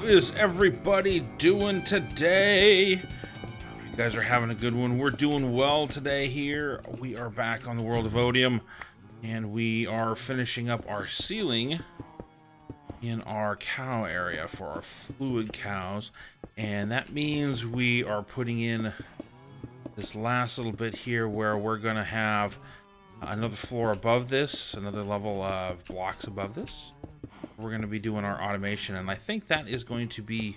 is everybody doing today? You guys are having a good one. We're doing well today here. We are back on the world of Odium, and we are finishing up our ceiling in our cow area for our fluid cows. And that means we are putting in this last little bit here where we're going to have another floor above this, another level of blocks above this. We're going to be doing our automation, and I think that is going to be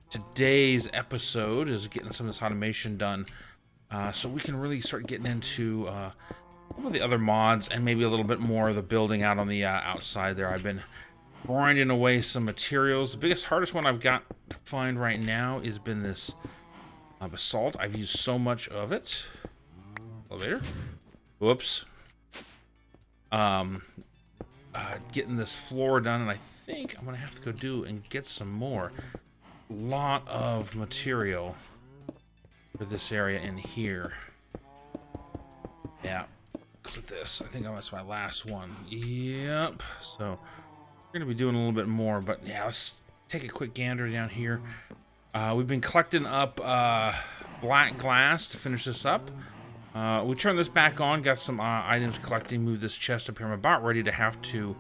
today's episode, is getting some of this automation done, so we can really start getting into some of the other mods and maybe a little bit more of the building out on the outside there. I've been grinding away some materials. The hardest one I've got to find right now has been this basalt. I've used so much of it. Elevator. Whoops. Getting this floor done, and I think I'm gonna have to go do and get some more. Lot of material for this area in here. Yeah, look at this. I think that's my last one. Yep. So we're gonna be doing a little bit more, but yeah, let's take a quick gander down here. We've been collecting up black glass to finish this up. We turned this back on, got some items collecting, moved this chest up here. I'm about ready to have to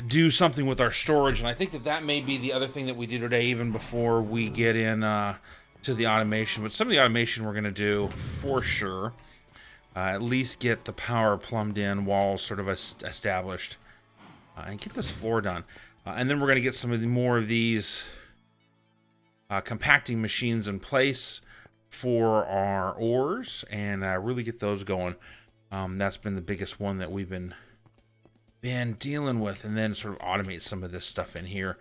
do something with our storage, and I think that may be the other thing that we do today, even before we get in to the automation. But some of the automation we're going to do, for sure, at least get the power plumbed in, walls sort of established, and get this floor done. And then we're going to get some of more of these compacting machines in place for our ores, and really get those going. That's been the biggest one that we've been dealing with, and then sort of automate some of this stuff in here,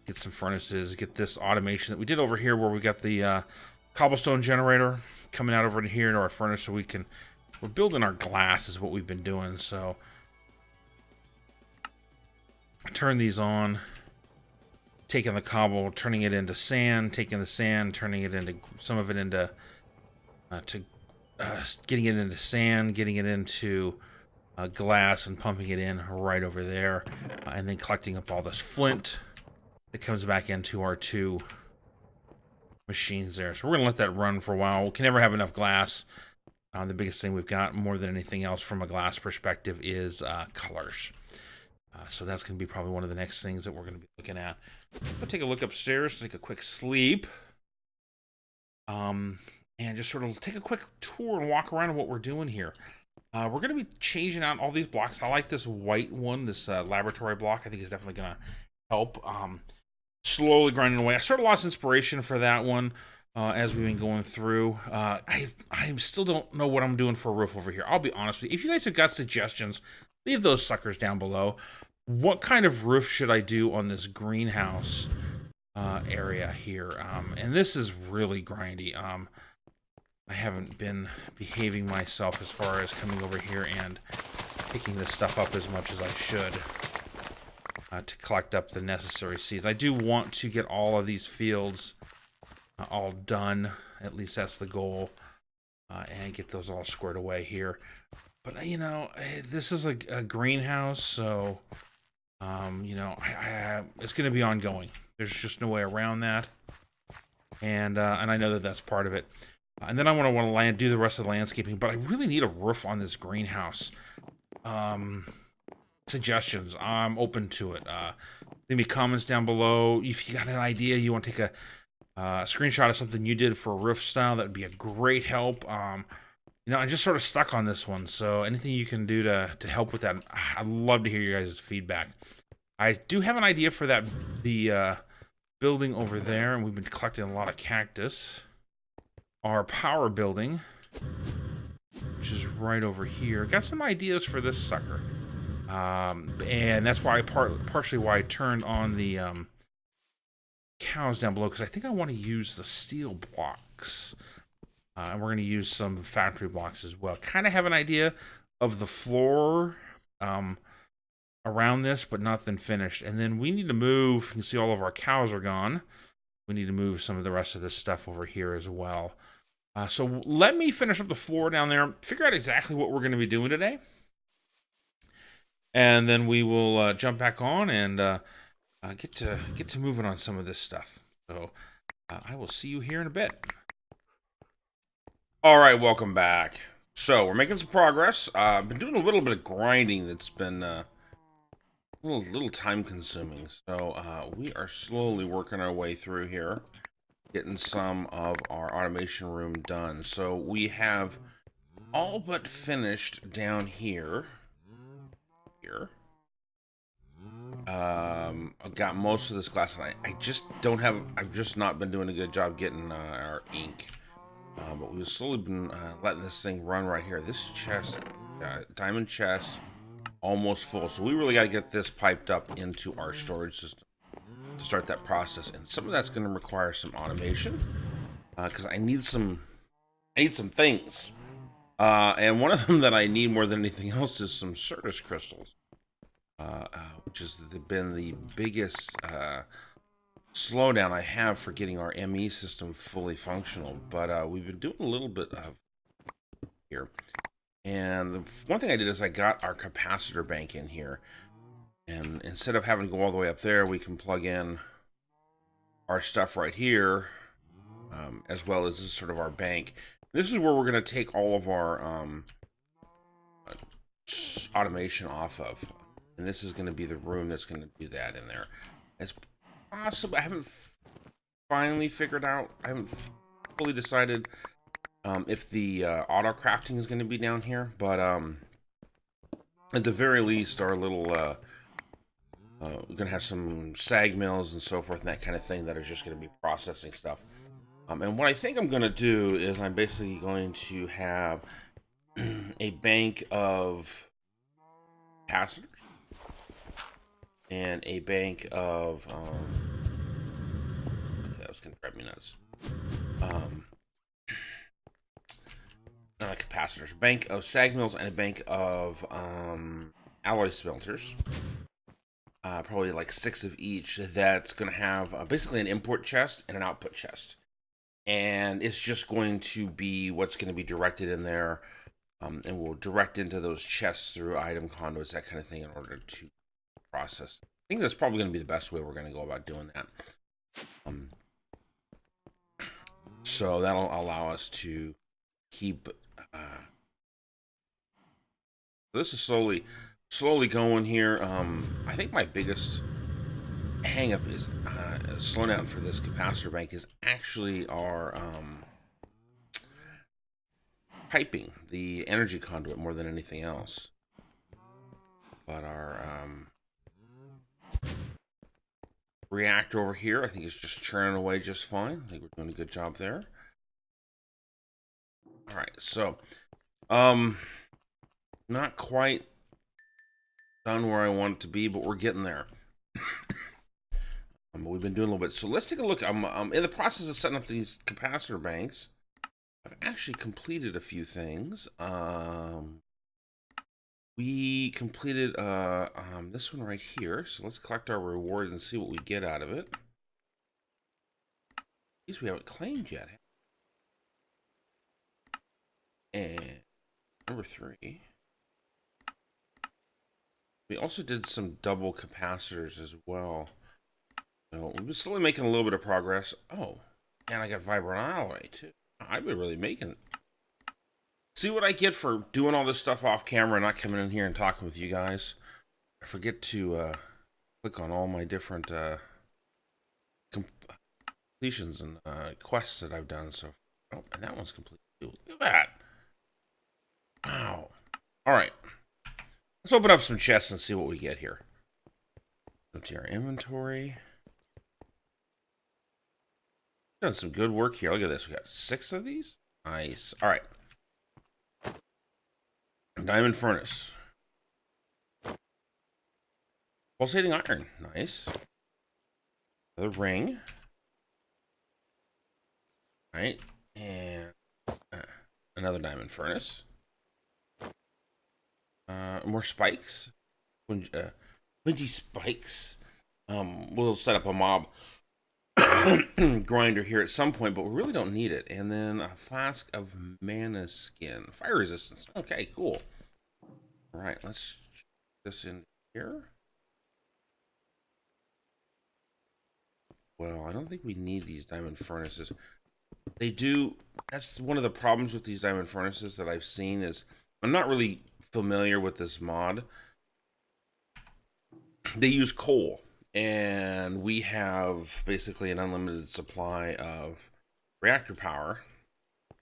get some furnaces, get this automation that we did over here where we got the cobblestone generator coming out over to here to our furnace, so we're building our glass is what we've been doing. So turn these on, taking the cobble, turning it into sand, taking the sand, turning it into some of it into getting it into sand, getting it into glass, and pumping it in right over there, and then collecting up all this flint that comes back into our two machines there. So we're gonna let that run for a while. We can never have enough glass. The biggest thing we've got more than anything else from a glass perspective is colors. So that's going to be probably one of the next things that we're going to be looking at. I'll take a look upstairs, take a quick sleep, and just sort of take a quick tour and walk around of what we're doing here. We're going to be changing out all these blocks. I like this white one, this laboratory block. I think it's definitely going to help. Slowly grinding away. I sort of lost inspiration for that one as we've been going through. I still don't know what I'm doing for a roof over here. I'll be honest with you. If you guys have got suggestions, leave those suckers down below. What kind of roof should I do on this greenhouse area here? And this is really grindy. I haven't been behaving myself as far as coming over here and picking this stuff up as much as I should to collect up the necessary seeds. I do want to get all of these fields all done. At least that's the goal. And get those all squared away here. But, you know, this is a greenhouse, so, you know, it's going to be ongoing. There's just no way around that. And I know that that's part of it. And then I want to do the rest of the landscaping, but I really need a roof on this greenhouse. Suggestions, I'm open to it. Leave me comments down below. If you got an idea, you want to take a screenshot of something you did for a roof style, that would be a great help. You know, I'm just sort of stuck on this one, so anything you can do to help with that, I'd love to hear you guys' feedback. I do have an idea for the building over there, and we've been collecting a lot of cactus. Our power building, which is right over here, got some ideas for this sucker. And that's why partially why I turned on the cows down below, because I think I want to use the steel blocks. And we're going to use some factory blocks as well. Kind of have an idea of the floor around this, but nothing finished. And then we need to move. You can see all of our cows are gone. We need to move some of the rest of this stuff over here as well. So let me finish up the floor down there, figure out exactly what we're going to be doing today. And then we will jump back on and get to moving on some of this stuff. So I will see you here in a bit. All right, welcome back. So we're making some progress. I've been doing a little bit of grinding that's been a little time consuming. So we are slowly working our way through here, getting some of our automation room done. So we have all but finished down here. I've got most of this glass, and I just don't have. I've just not been doing a good job getting our ink. But we've slowly been letting this thing run right here. This chest, diamond chest, almost full. So we really got to get this piped up into our storage system to start that process. And some of that's going to require some automation because I need some things. And one of them that I need more than anything else is some Certus crystals, which has been the biggest slowdown I have for getting our ME system fully functional. But we've been doing a little bit of here. And the one thing I did is I got our capacitor bank in here. And instead of having to go all the way up there, we can plug in our stuff right here, as well as this is sort of our bank. This is where we're going to take all of our automation off of. And this is going to be the room that's going to do that in there. It's possible. I haven't finally figured out. I haven't fully decided if the auto crafting is going to be down here. But at the very least, our little we're going to have some sag mills and so forth and that kind of thing that are just going to be processing stuff. And what I think I'm going to do is I'm basically going to have a bank of capacitors and a bank of okay, that was gonna drive me nuts. Not capacitors, a bank of sag mills and a bank of alloy smelters. Probably like 6 of each. That's gonna have basically an import chest and an output chest, and it's just going to be what's going to be directed in there. And we'll direct into those chests through item conduits, that kind of thing, in order to process. I think that's probably going to be the best way we're going to go about doing that. So that'll allow us to keep. This is slowly going here. I think my biggest hang up is slowdown for this capacitor bank is actually our piping, the energy conduit, more than anything else. But our reactor over here, I think, is just churning away just fine. I think we're doing a good job there. All right, so not quite done where I want it to be, but we're getting there. But we've been doing a little bit. So let's take a look. I'm in the process of setting up these capacitor banks. I've actually completed a few things. We completed this one right here. So let's collect our reward and see what we get out of it. These we haven't claimed yet. And number 3. We also did some double capacitors as well. So we've been slowly making a little bit of progress. Oh, and I got vibrant alloy too. I've been really making. See what I get for doing all this stuff off camera, not coming in here and talking with you guys. I forget to click on all my different completions and quests that I've done. So, oh, and that one's complete too. Look at that! Wow. All right. Let's open up some chests and see what we get here. Empty our inventory. Done some good work here. Look at this. We got 6 of these. Nice. All right. Diamond furnace. Pulsating iron. Nice. Another ring. All right. And another diamond furnace. More spikes. 20 spikes. We'll set up a mob grinder here at some point, but we really don't need it. And then a flask of mana skin. Fire resistance. Okay, cool. All right, let's check this in here. well, I don't think we need these diamond furnaces. They do. That's one of the problems with these diamond furnaces that I've seen is I'm not really familiar with this mod. They use coal, and we have basically an unlimited supply of reactor power,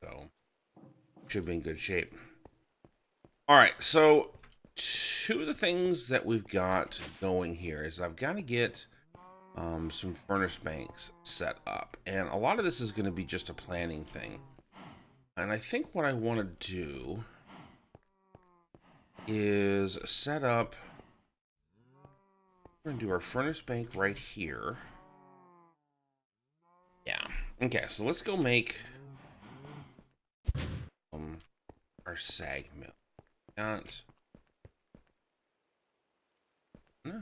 so should be in good shape. All right, so two of the things that we've got going here is I've got to get some furnace banks set up, and a lot of this is going to be just a planning thing. And I think what I want to do is set up. We're going to do our furnace bank right here. Yeah. Okay, so let's go make our sag mill. Got. No.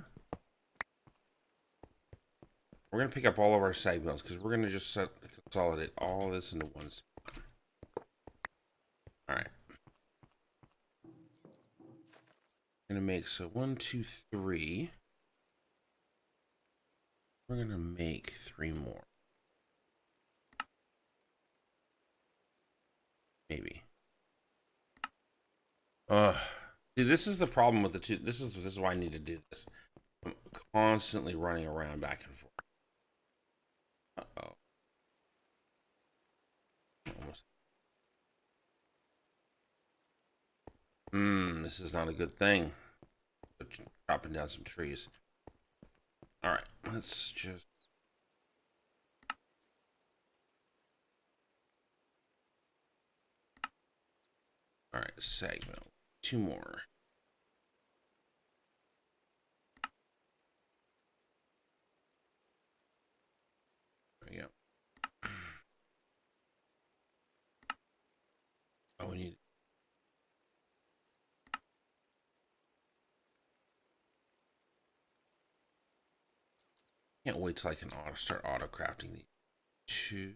We're going to pick up all of our sag mills because we're going to just consolidate all this into one spot. All right. Going to make, so 1, 2, 3. We're going to make 3 more. Maybe. See, this is the problem with the two. This is why I need to do this. I'm constantly running around back and forth. Uh-oh. Almost. This is not a good thing. Chopping down some trees. All right, let's just. All right, segment. 2 more. There we go. Oh, we need. Can't wait till I can start auto crafting these. 2.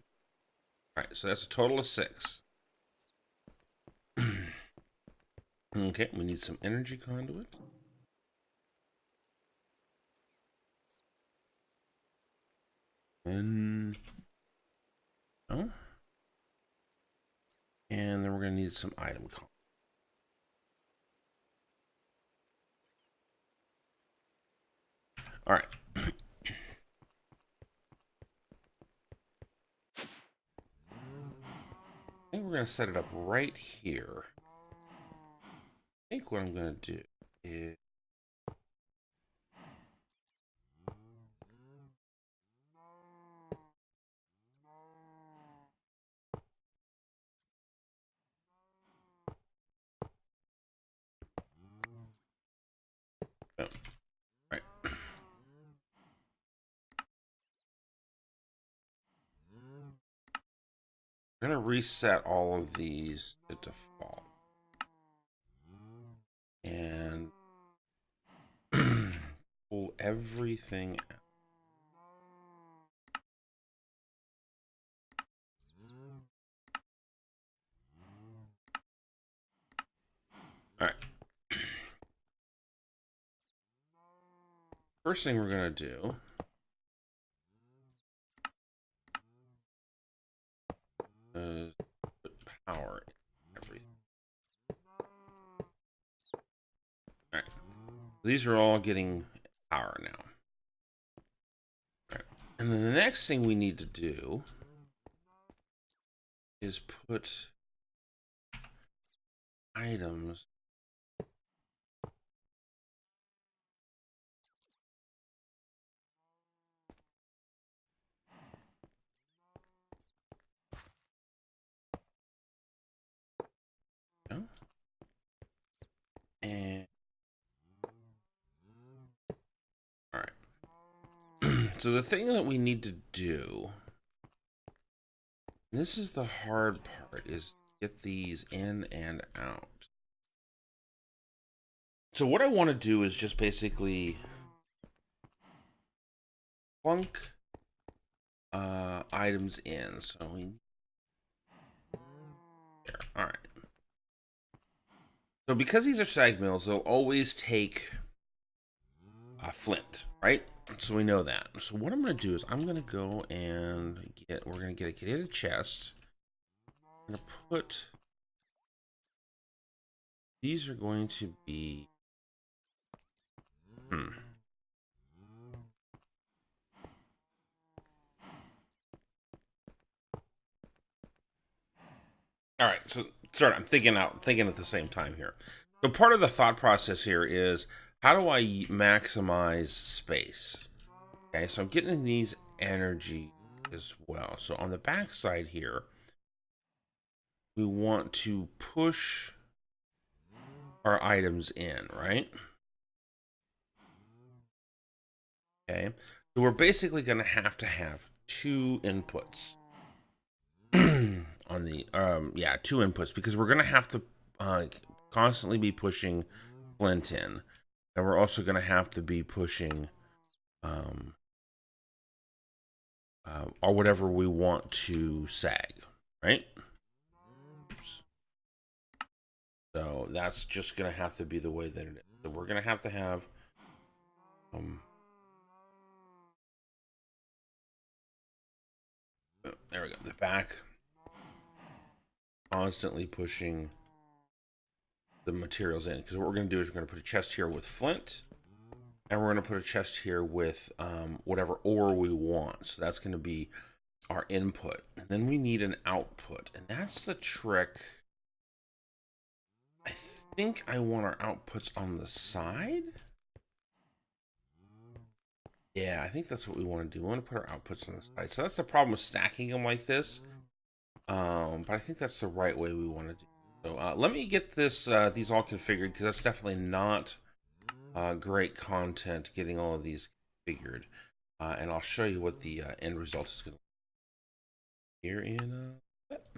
All right, so that's a total of 6. Okay, we need some energy conduit. And oh, and then we're gonna need some item conduit. All right. I think we're gonna set it up right here. I think what I'm gonna do is oh, right. I'm gonna reset all of these to default. And pull everything out. All right. First thing we're gonna do is put power in everything. All right. These are all getting power now. All right. And then the next thing we need to do is put items. And all right. So the thing that we need to do, and this is the hard part, is get these in and out. So what I want to do is just basically plunk items in. So we there. All right. So because these are sag mills, they'll always take a flint, right? So we know that. So what I'm going to do is I'm going to go and we're going to get a chest. I'm going to put, these are going to be, All right, so sorry, I'm thinking at the same time here. So part of the thought process here is how do I maximize space? Okay, so I'm getting these energy as well. So on the back side here, we want to push our items in, right? Okay, so we're basically going to have two inputs on the yeah, two inputs, because we're going to have to constantly be pushing flint in, and we're also going to have to be pushing um or whatever we want to sag, right? Oops. So that's just going to have to be the way that it is. So we're going to have there we go, the back constantly pushing the materials in, because what we're going to do is we're going to put a chest here with flint, and we're going to put a chest here with whatever ore we want. So that's going to be our input, and then we need an output, and that's the trick. I think I want our outputs on the side. Yeah, I think that's what we want to do. We want to put our outputs on the side. So that's the problem with stacking them like this. But I think that's the right way we want to do it. So let me get this these all configured, because that's definitely not great content getting all of these configured. And I'll show you what the end result is going to be here in a bit.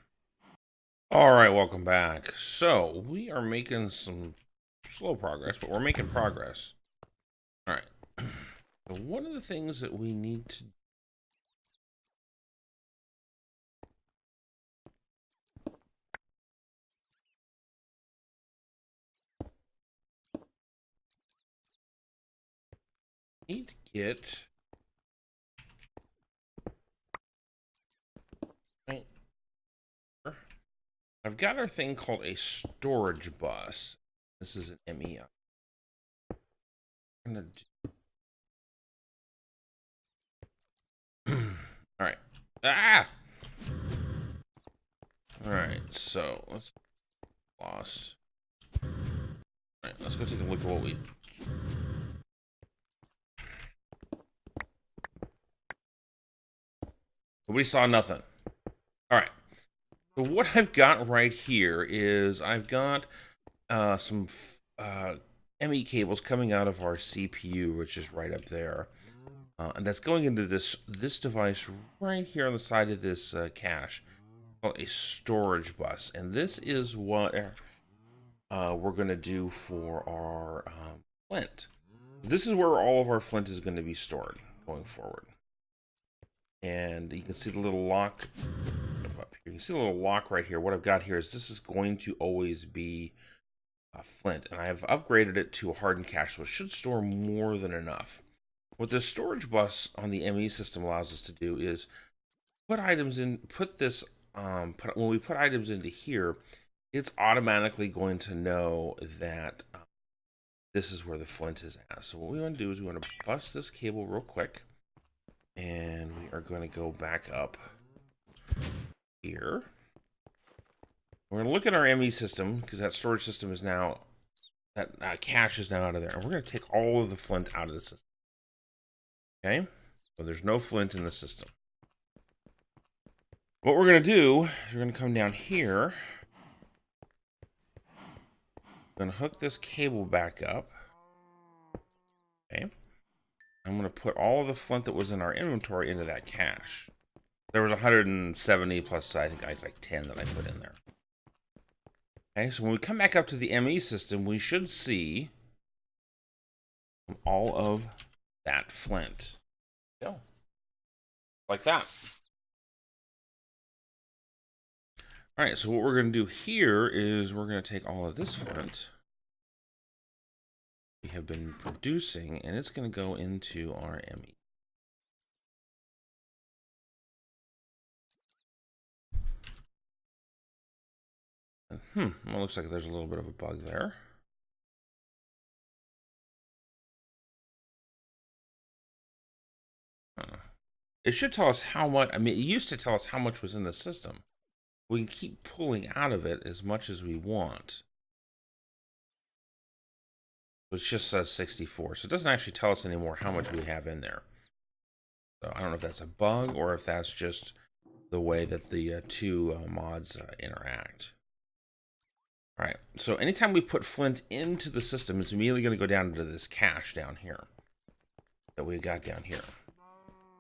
All right, welcome back. So we are making some slow progress, but we're making progress. All right. So one of the things that we need to get right. I've got our thing called a storage bus. This is an MEI. All right. Ah. All right. So let's lost. All right. Let's go take a look at what we. We saw nothing. All right. So what I've got right here is I've got some ME cables coming out of our CPU, which is right up there, and that's going into this device right here on the side of this cache, called a storage bus, and this is what we're going to do for our flint. This is where all of our flint is going to be stored going forward. And you can see the little lock up here. You can see the little lock right here. What I've got here is this is going to always be flint, and I've upgraded it to a hardened cache, so it should store more than enough. What this storage bus on the ME system allows us to do is put items in, when we put items into here, it's automatically going to know that this is where the flint is at. So what we want to do is we want to bust this cable real quick, and we are going to go back up here. We're going to look at our ME system, because that storage system is now, that cache is now out of there. And we're going to take all of the flint out of the system. Okay? So there's no flint in the system. What we're going to do is we're going to come down here. I'm going to hook this cable back up. Okay? I'm going to put all of the flint that was in our inventory into that cache. There was 170 plus, I think I was like 10 that I put in there. Okay, so when we come back up to the ME system, we should see all of that flint. Go. Like that. All right, so what we're going to do here is we're going to take all of this flint. we have been producing, and it's going to go into our ME. Well, looks like there's a little bit of a bug there. It should tell us how much. I mean, it used to tell us how much was in the system. We can keep pulling out of it as much as we want. It just says 64, so it doesn't actually tell us anymore how much we have in there. So I don't know if that's a bug or if that's just the way that the two mods interact. All right, so anytime we put flint into the system, it's immediately going to go down into this cache down here that we got down here.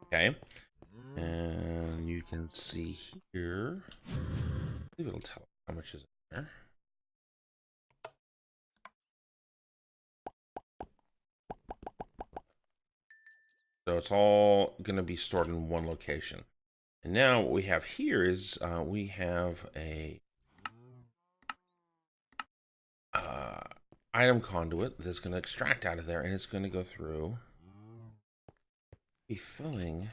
Okay, and you can see here, I believe it'll tell how much is in there. So it's all going to be stored in one location. And now what we have here is we have a item conduit that's going to extract out of there, and it's going to go through, be filling.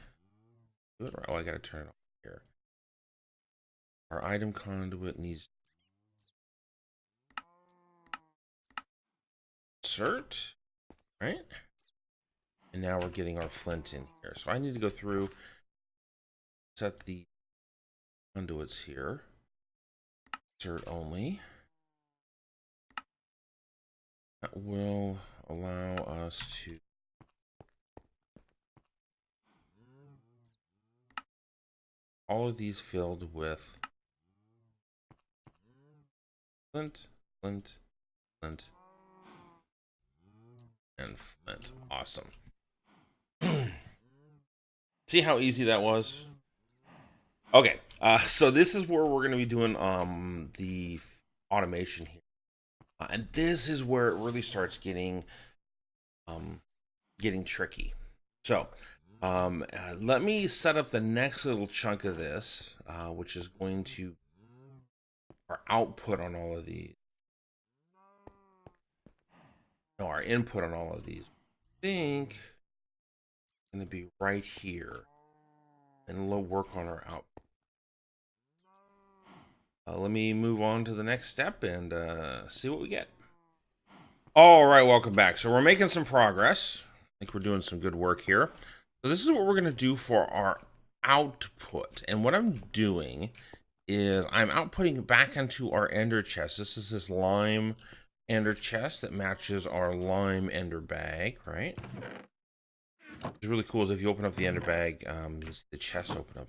Oh, I got to turn it off here. Our item conduit needs insert, right? And now we're getting our flint in here. So I need to go through, set the conduits here. Insert only. That will allow us to all of these filled with flint, flint, flint, and flint. Awesome. See how easy that was? Okay, so this is where we're going to be doing the automation here. And this is where it really starts getting tricky. So let me set up the next little chunk of this, which is going to our output on all of these. No, our input on all of these. I think it's going to be right here, and we'll work on our output. Let me move on to the next step and see what we get. All right, welcome back. So we're making some progress. I think we're doing some good work here. So this is what we're going to do for our output. And what I'm doing is I'm outputting back into our ender chest. This is this lime ender chest that matches our lime ender bag, right? What's really cool is if you open up the ender bag, you see the chest open up.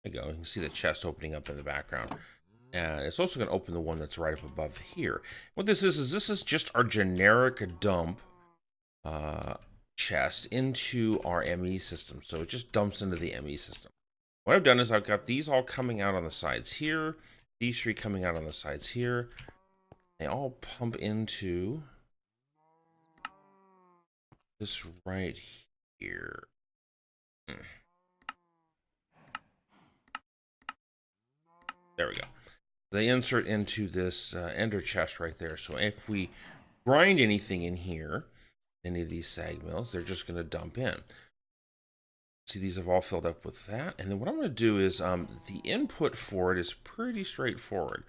There you go. You can see the chest opening up in the background. And it's also going to open the one that's right up above here. What this is this is just our generic dump chest into our ME system. So it just dumps into the ME system. What I've done is I've got these all coming out on the sides here. These three coming out on the sides here. They all pump into this right here. There we go. They insert into this ender chest right there. So if we grind anything in here, any of these sag mills, they're just going to dump in. See, these have all filled up with that. And then what I'm going to do is the input for it is pretty straightforward.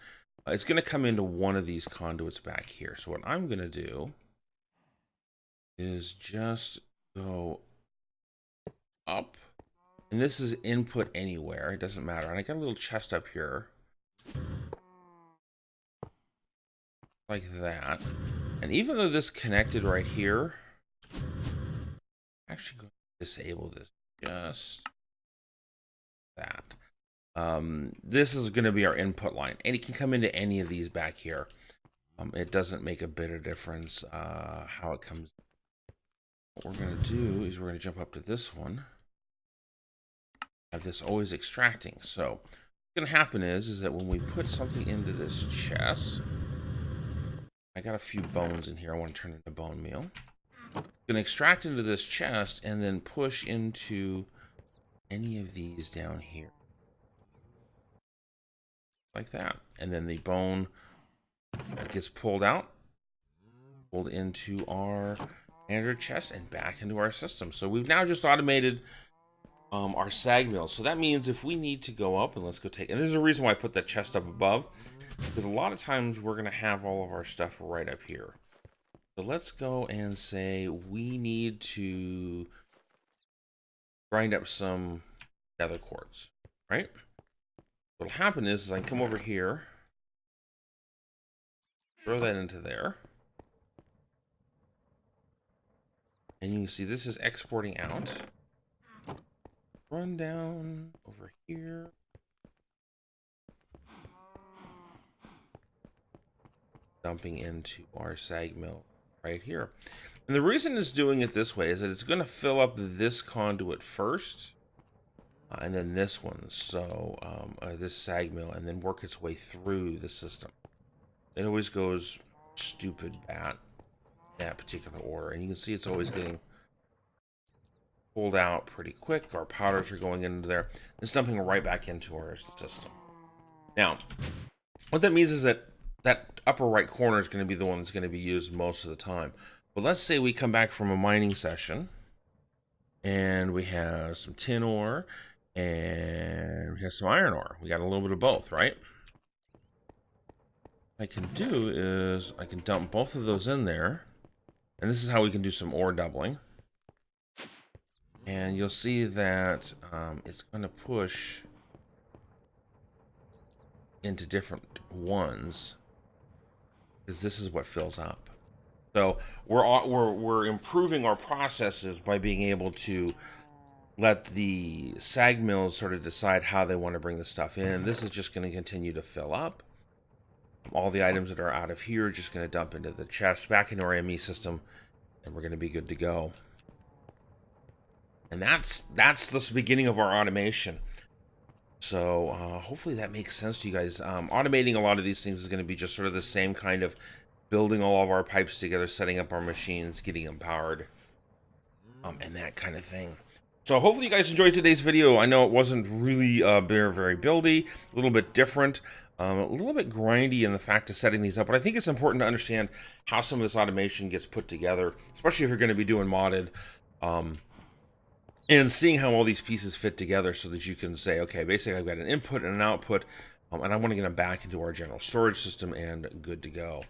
It's going to come into one of these conduits back here. So what I'm going to do is just go up. And this is input anywhere. It doesn't matter. And I got a little chest up here. Like that. And even though this connected right here, I'm actually going to disable this. Just that. This is going to be our input line, and it can come into any of these back here. It doesn't make a bit of difference how it comes. What we're going to do is we're going to jump up to this one. Have this always extracting. So what's going to happen is that when we put something into this chest, I got a few bones in here. I want to turn into bone meal. I'm going to extract into this chest and then push into any of these down here. Like that. And then the bone gets pulled out. pulled into our standard chest and back into our system. So we've now just automated our sag mill. So that means if we need to go up, and let's go take, and this is the reason why I put that chest up above, because a lot of times we're going to have all of our stuff right up here. So let's go and say we need to grind up some nether quartz, right? What'll happen is I can come over here, throw that into there, and you can see this is exporting out. Run down over here. Dumping into our sag mill right here. And the reason it's doing it this way is that it's going to fill up this conduit first, and then this one, so this sag mill, and then work its way through the system. It always goes stupid bad in that particular order, and you can see it's always getting pulled out pretty quick. Our powders are going into there. It's dumping right back into our system. Now, what that means is that that upper right corner is going to be the one that's going to be used most of the time. But let's say we come back from a mining session and we have some tin ore and we have some iron ore. We got a little bit of both, right? What I can do is I can dump both of those in there, and this is how we can do some ore doubling. And you'll see that it's going to push into different ones, because this is what fills up. So we're improving our processes by being able to let the sag mills sort of decide how they want to bring the stuff in. This is just going to continue to fill up. All the items that are out of here are just going to dump into the chest, back into our ME system, and we're going to be good to go. And that's the beginning of our automation. So hopefully that makes sense to you guys. Automating a lot of these things is going to be just sort of the same kind of building all of our pipes together, setting up our machines, getting them powered, and that kind of thing. So hopefully you guys enjoyed today's video. I know it wasn't really very buildy, a little bit different, a little bit grindy in the fact of setting these up, but I think it's important to understand how some of this automation gets put together, especially if you're going to be doing modded. And seeing how all these pieces fit together so that you can say, okay, basically I've got an input and an output, and I want to get them back into our general storage system and good to go.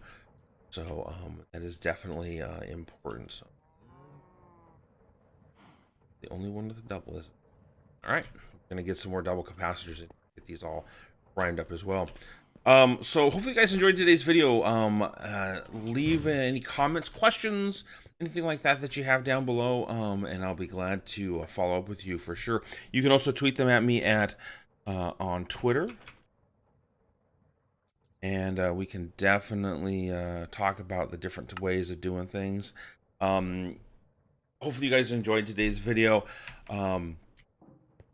So that is definitely important. So the only one with a double is, all right, I'm going to get some more double capacitors and get these all primed up as well. So hopefully you guys enjoyed today's video. Leave any comments, questions, anything like that you have down below, and I'll be glad to follow up with you for sure. You can also tweet them at me at on Twitter, and we can definitely talk about the different ways of doing things. Hopefully you guys enjoyed today's video.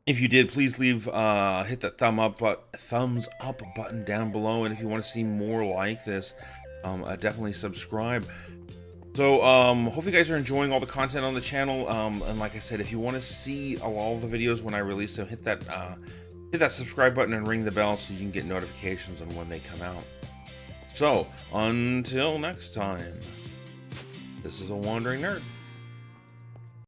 If you did, please leave, hit that thumbs up button down below. And if you want to see more like this, definitely subscribe. So, hopefully you guys are enjoying all the content on the channel. And like I said, if you want to see all the videos when I release them, hit that subscribe button and ring the bell so you can get notifications on when they come out. So, until next time, this is a Wandering Nerd.